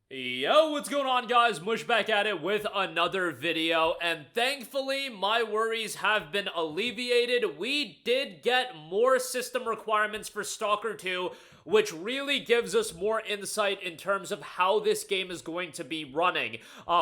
Yo, what's going on, guys? Mush back at it with another video, and thankfully my worries have been alleviated. We did get more system requirements for Stalker 2, which really gives us more insight in terms of how this game is going to be running.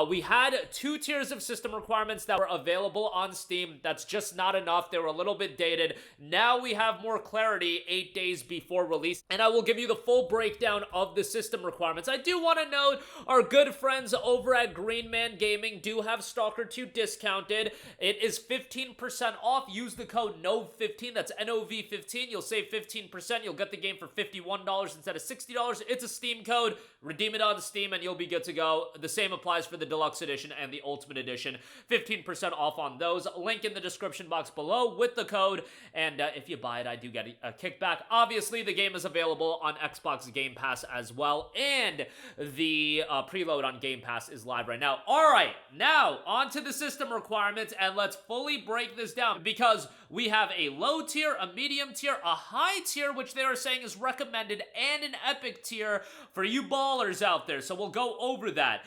We had 2 tiers of system requirements that were available on Steam. That's just not enough. They were a little bit dated. Now we have more clarity 8 days before release, and I will give you the full breakdown of the system requirements. I do want to note our good friends over at Green Man Gaming do have Stalker 2 discounted. It is 15% off. Use the code NOV15. That's NOV15. You'll save 15%. You'll get the game for $51 instead of $60. It's a Steam code. Redeem it on Steam and you'll be good to go. The same applies for the Deluxe Edition and the Ultimate Edition. 15% off on those. Link in the description box below with the code. And if you buy it, I do get a kickback. Obviously, the game is available on Xbox Game Pass as well. And the preload on Game Pass is live right now. Alright, now on to the system requirements, and let's fully break this down because we have a low tier, a medium tier, a high tier, which they are saying is recommended, and an epic tier for you ballers out there. So we'll go over that.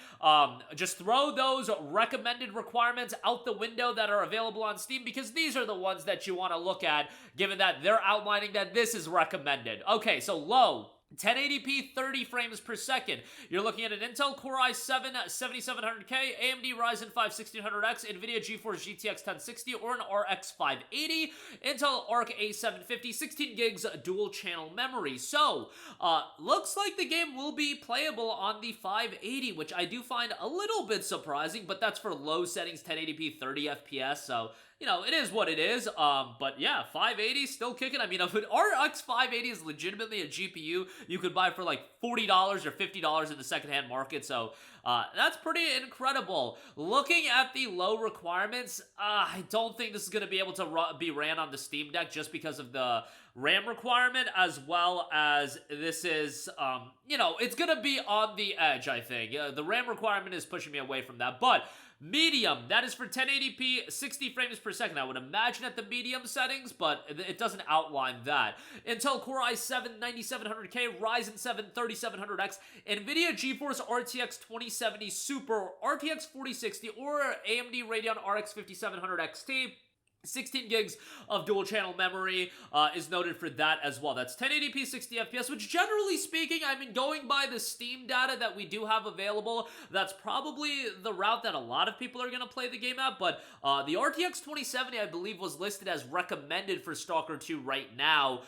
Just throw those recommended requirements out the window that are available on Steam because these are the ones that you want to look at, given that they're outlining that this is recommended. Okay, so low. 1080p 30 frames per second. You're looking at an Intel Core i7 7700K, AMD Ryzen 5 1600X, NVIDIA GeForce GTX 1060, or an RX 580, Intel Arc A750, 16 gigs dual channel memory. So, looks like the game will be playable on the 580, which I do find a little bit surprising, but that's for low settings, 1080p 30 FPS, so you know, it is what it is, but yeah, 580 still kicking. I mean, if an RX 580 is legitimately a GPU you could buy for like $40 or $50 in the secondhand market, so that's pretty incredible. Looking at the low requirements, I don't think this is going to be able to be ran on the Steam Deck just because of the RAM requirement, as well as this is, you know, it's going to be on the edge, I think. The RAM requirement is pushing me away from that, but medium, that is for 1080p, 60 frames per second. I would imagine at the medium settings, but it doesn't outline that. Intel Core i7 9700K, Ryzen 7 3700X, NVIDIA GeForce RTX 2070 Super, RTX 4060, or AMD Radeon RX 5700 XT. 16 gigs of dual channel memory is noted for that as well. That's 1080p 60 FPS, which generally speaking, I mean, going by the Steam data that we do have available, that's probably the route that a lot of people are going to play the game at, but the RTX 2070, I believe, was listed as recommended for Stalker 2 right now,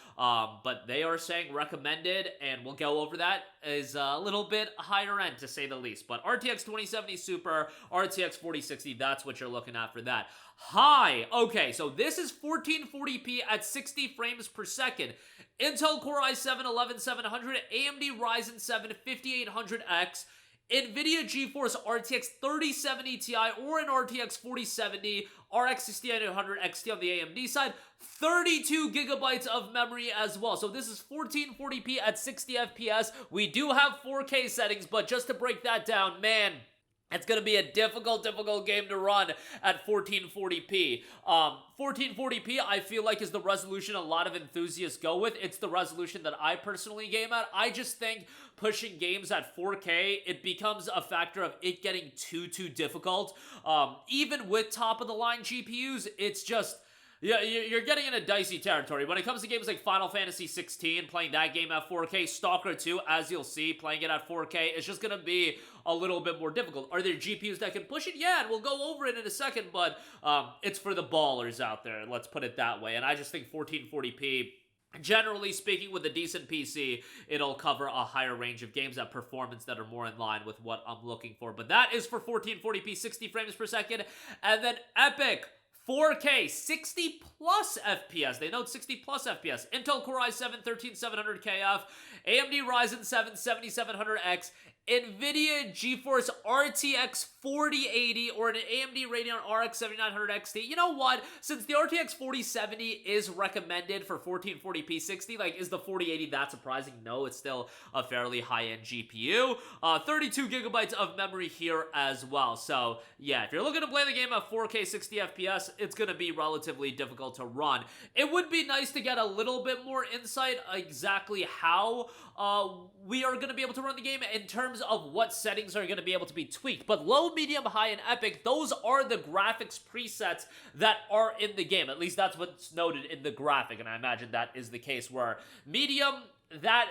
but they are saying recommended, and we'll go over that, is a little bit higher end, to say the least, but RTX 2070 Super, RTX 4060, that's what you're looking at for that. High. Okay, so this is 1440p at 60 frames per second. Intel Core i7 11700, AMD Ryzen 7 5800X, NVIDIA GeForce RTX 3070 Ti or an RTX 4070, RX 6800 XT on the AMD side, 32 gigabytes of memory as well. So this is 1440p at 60 FPS. We do have 4K settings, but just to break that down, man, it's going to be a difficult game to run at 1440p. 1440p, I feel like, is the resolution a lot of enthusiasts go with. It's the resolution that I personally game at. I just think pushing games at 4K, it becomes a factor of it getting too difficult. Even with top-of-the-line GPUs, it's just... yeah, you're getting into dicey territory. When it comes to games like Final Fantasy 16, playing that game at 4K, Stalker 2, as you'll see, playing it at 4K, it's just going to be a little bit more difficult. Are there GPUs that can push it? Yeah, and we'll go over it in a second, but it's for the ballers out there, let's put it that way. And I just think 1440p, generally speaking, with a decent PC, it'll cover a higher range of games at performance that are more in line with what I'm looking for. But that is for 1440p, 60 frames per second. And then Epic, 4K, 60 plus FPS. They note 60 plus FPS. Intel Core i7 13700KF, AMD Ryzen 7 7700X, NVIDIA GeForce RTX 4080 or an AMD Radeon RX 7900 XT. You know what? Since the RTX 4070 is recommended for 1440p 60, like, is the 4080 that surprising? No, it's still a fairly high-end GPU. 32 gigabytes of memory here as well. So, yeah, if you're looking to play the game at 4K 60 FPS, it's going to be relatively difficult to run. It would be nice to get a little bit more insight exactly how we are going to be able to run the game in terms of what settings are going to be able to be tweaked. But low, medium, high, and epic, those are the graphics presets that are in the game. At least that's what's noted in the graphic, and I imagine that is the case where medium, that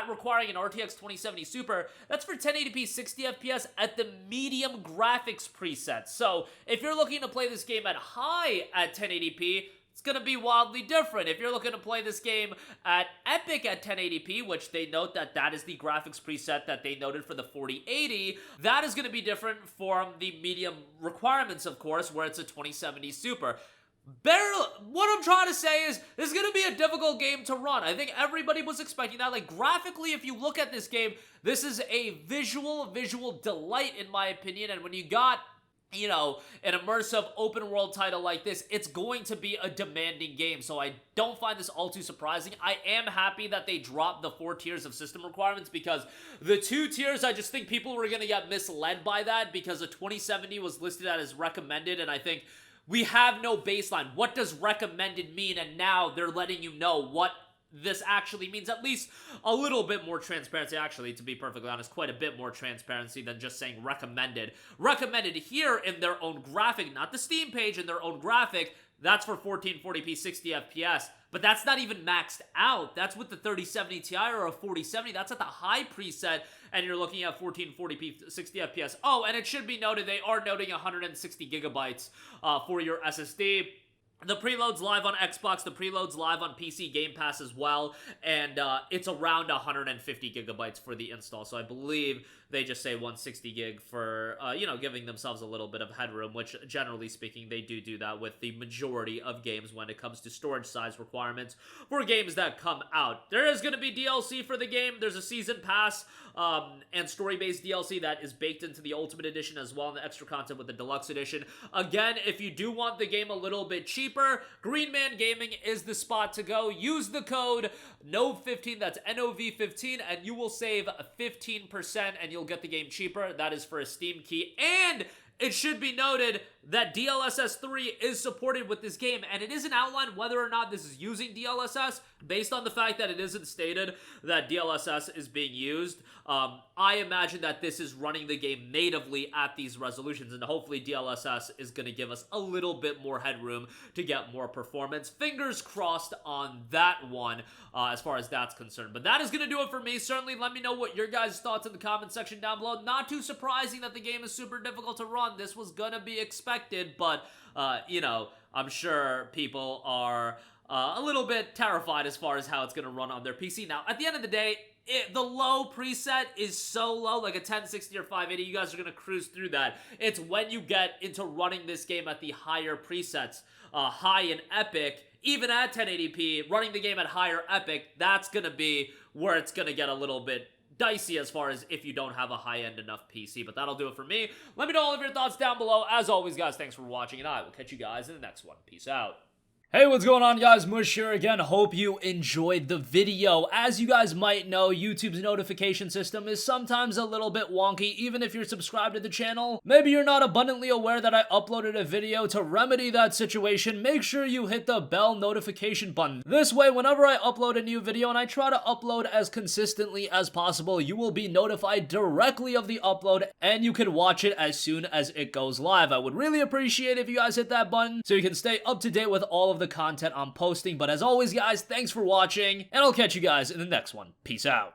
requiring an RTX 2070 Super, that's for 1080p 60 FPS at the medium graphics preset. So if you're looking to play this game at high at 1080p, it's going to be wildly different. If you're looking to play this game at epic at 1080p, which they note that is the graphics preset that they noted for the 4080, that is going to be different from the medium requirements, of course, where it's a 2070 Super. What I'm trying to say is, this is going to be a difficult game to run. I think everybody was expecting that. Like, graphically, if you look at this game, this is a visual delight, in my opinion. And when you got, you know, an immersive open world title like this, it's going to be a demanding game. So I don't find this all too surprising. I am happy that they dropped the 4 tiers of system requirements, because the 2 tiers, I just think people were going to get misled by that, because a 2070 was listed as recommended, and I think we have no baseline. What does recommended mean? And now they're letting you know what this actually means. At least a little bit more transparency. Actually, to be perfectly honest, quite a bit more transparency than just saying recommended. Recommended here in their own graphic, not the Steam page, in their own graphic, that's for 1440p 60 FPS. But that's not even maxed out. That's with the 3070 Ti or a 4070. That's at the high preset, and you're looking at 1440p 60 FPS. Oh, and it should be noted, they are noting 160 gigabytes for your SSD. The preload's live on Xbox, the preload's live on PC Game Pass as well, and it's around 150 gigabytes for the install, so I believe they just say 160 gig for, you know, giving themselves a little bit of headroom, which, generally speaking, they do that with the majority of games when it comes to storage size requirements for games that come out. There is going to be DLC for the game. There's a season pass and story-based DLC that is baked into the Ultimate Edition as well, and the extra content with the Deluxe Edition. Again, if you do want the game a little bit cheaper, Green Man Gaming is the spot to go. Use the code NOV15, that's NOV15, and you will save 15%, and you'll get the game cheaper. That is for a Steam key. And it should be noted that DLSS 3 is supported with this game, and it isn't outlined whether or not this is using DLSS. Based on the fact that it isn't stated that DLSS is being used, I imagine that this is running the game natively at these resolutions, and hopefully DLSS is going to give us a little bit more headroom to get more performance. Fingers crossed on that one as far as that's concerned. But that is going to do it for me. Certainly let me know what your guys' thoughts in the comment section down below. Not too surprising that the game is super difficult to run. This was going to be expected, but, you know, I'm sure people are a little bit terrified as far as how it's going to run on their PC. Now, at the end of the day, the low preset is so low, like a 1060 or 580, you guys are going to cruise through that. It's when you get into running this game at the higher presets, high and epic, even at 1080p, running the game at higher epic, that's going to be where it's going to get a little bit dicey as far as if you don't have a high-end enough PC. But that'll do it for me. Let me know all of your thoughts down below. As always, guys, thanks for watching, and I will catch you guys in the next one. Peace out. Hey, what's going on, guys? Mush here again. Hope you enjoyed the video. As you guys might know, YouTube's notification system is sometimes a little bit wonky, even if you're subscribed to the channel. Maybe you're not abundantly aware that I uploaded a video. To remedy that situation, make sure you hit the bell notification button. This way, whenever I upload a new video, and I try to upload as consistently as possible, you will be notified directly of the upload, and you can watch it as soon as it goes live. I would really appreciate it if you guys hit that button so you can stay up to date with all of the content I'm posting. But as always, guys, thanks for watching, and I'll catch you guys in the next one. Peace out.